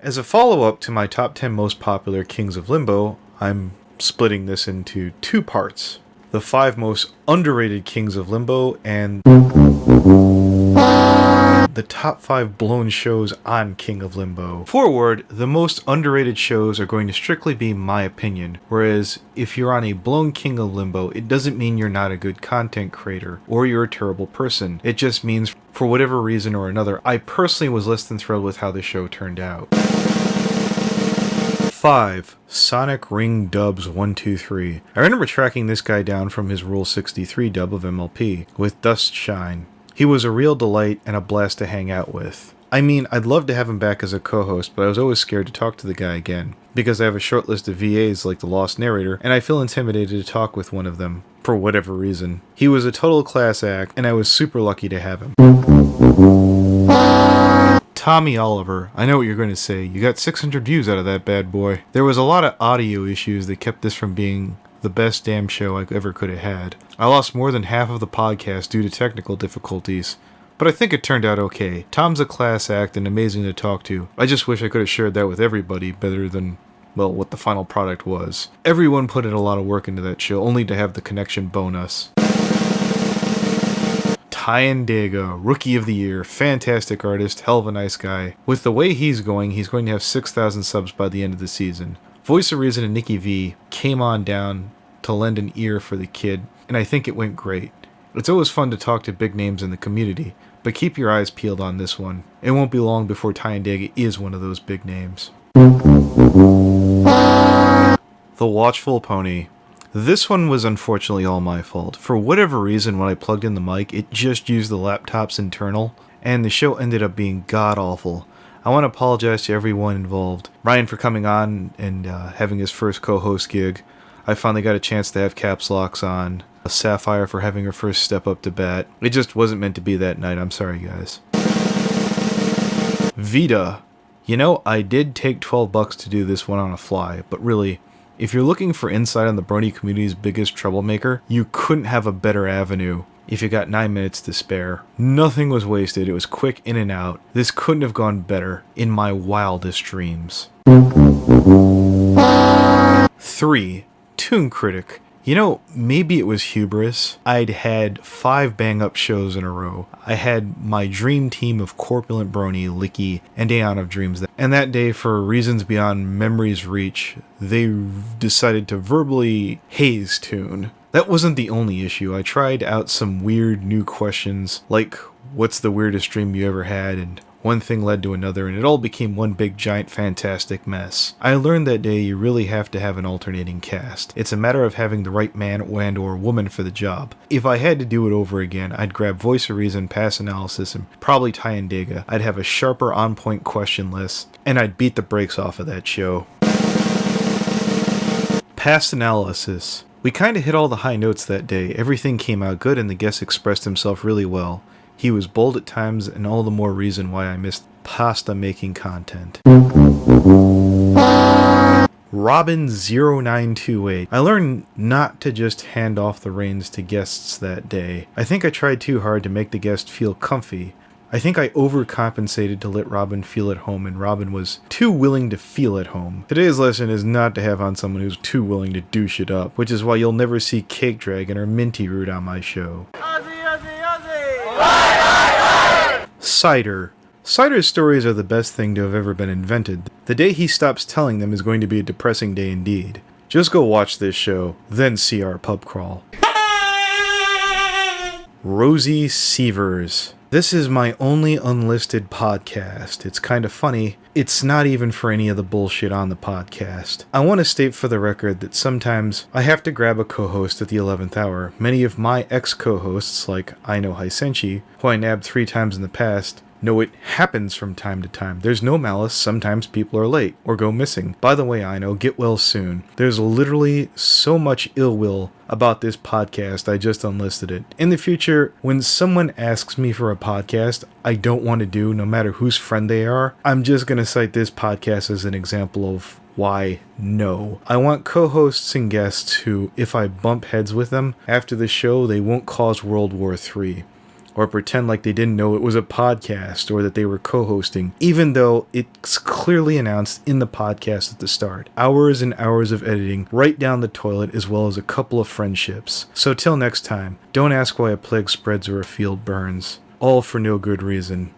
As a follow-up to my top 10 most popular Kings of Limbo, I'm splitting this into two parts. The 5 most underrated Kings of Limbo and the top 5 blown shows on King of Limbo. Forward, the most underrated shows are going to strictly be my opinion, whereas if you're on a blown King of Limbo, it doesn't mean you're not a good content creator or you're a terrible person. It just means, for whatever reason or another, I personally was less than thrilled with how the show turned out. 5. Sonic Ring Dubs 123. I remember tracking this guy down from his Rule 63 dub of MLP, with Dust Shine. He was a real delight and a blast to hang out with. I mean, I'd love to have him back as a co-host, but I was always scared to talk to the guy again, because I have a short list of VAs like the Lost Narrator, and I feel intimidated to talk with one of them, for whatever reason. He was a total class act, and I was super lucky to have him. Tommy Oliver, I know what you're going to say. You got 600 views out of that bad boy. There was a lot of audio issues that kept this from being the best damn show I ever could have had. I lost more than half of the podcast due to technical difficulties, but I think it turned out okay. Tom's a class act and amazing to talk to. I just wish I could have shared that with everybody better than, well, what the final product was. Everyone put in a lot of work into that show, only to have the connection bone us. Tyandaga, Rookie of the Year, fantastic artist, hell of a nice guy. With the way he's going to have 6,000 subs by the end of the season. Voice of Reason and Nikki V came on down to lend an ear for the kid, and I think it went great. It's always fun to talk to big names in the community, but keep your eyes peeled on this one. It won't be long before Tyandaga is one of those big names. The Watchful Pony. This one was unfortunately all my fault. For whatever reason, when I plugged in the mic, it just used the laptop's internal, and the show ended up being god-awful. I want to apologize to everyone involved. Ryan for coming on and having his first co-host gig. I finally got a chance to have caps locks on. Sapphire for having her first step up to bat. It just wasn't meant to be that night. I'm sorry, guys. VIda. You know, I did take $12 to do this one on a fly, but really, if you're looking for insight on the Brony community's biggest troublemaker, you couldn't have a better avenue if you got 9 minutes to spare. Nothing was wasted, it was quick in and out. This couldn't have gone better in my wildest dreams. 3. Toon Critic. You know, maybe it was hubris. I'd had 5 bang-up shows in a row. I had my dream team of Corpulent Brony, Licky, and Aeon of Dreams. And that day, for reasons beyond memory's reach, they decided to verbally haze Toon. That wasn't the only issue. I tried out some weird new questions, like, what's the weirdest dream you ever had, and one thing led to another, and it all became one big giant fantastic mess. I learned that day you really have to have an alternating cast. It's a matter of having the right man and or woman for the job. If I had to do it over again, I'd grab Voice of Reason, Pass Analysis, and probably Tyandaga. I'd have a sharper on-point question list, and I'd beat the brakes off of that show. Pass Analysis. We kinda hit all the high notes that day. Everything came out good and the guest expressed himself really well. He was bold at times, and all the more reason why I missed pasta-making content. Robin0928. I learned not to just hand off the reins to guests that day. I think I tried too hard to make the guest feel comfy. I think I overcompensated to let Robin feel at home, and Robin was too willing to feel at home. Today's lesson is not to have on someone who's too willing to douche it up, which is why you'll never see Cake Dragon or Minty Root on my show. Cider. Cider's stories are the best thing to have ever been invented. The day he stops telling them is going to be a depressing day indeed. Just go watch this show, then see our PubCrawl. Rosie Sievers. This is my only unlisted podcast. It's kind of funny. It's not even for any of the bullshit on the podcast. I want to state for the record that sometimes I have to grab a co-host at the 11th hour. Many of my ex-co-hosts, like Aino Haisenshi, who I nabbed 3 times in the past, know it happens from time to time. There's no malice. Sometimes people are late or go missing. By the way, Aino, get well soon. There's literally so much ill will about this podcast, I just unlisted it. In the future, when someone asks me for a podcast I don't want to do, no matter whose friend they are, I'm just going to cite this podcast as an example of why no. I want co-hosts and guests who, if I bump heads with them after the show, they won't cause World War III. or pretend like they didn't know it was a podcast or that they were co-hosting, even though it's clearly announced in the podcast at the start. Hours and hours of editing right down the toilet, as well as a couple of friendships. So till next time, don't ask why a plague spreads or a field burns. All for no good reason.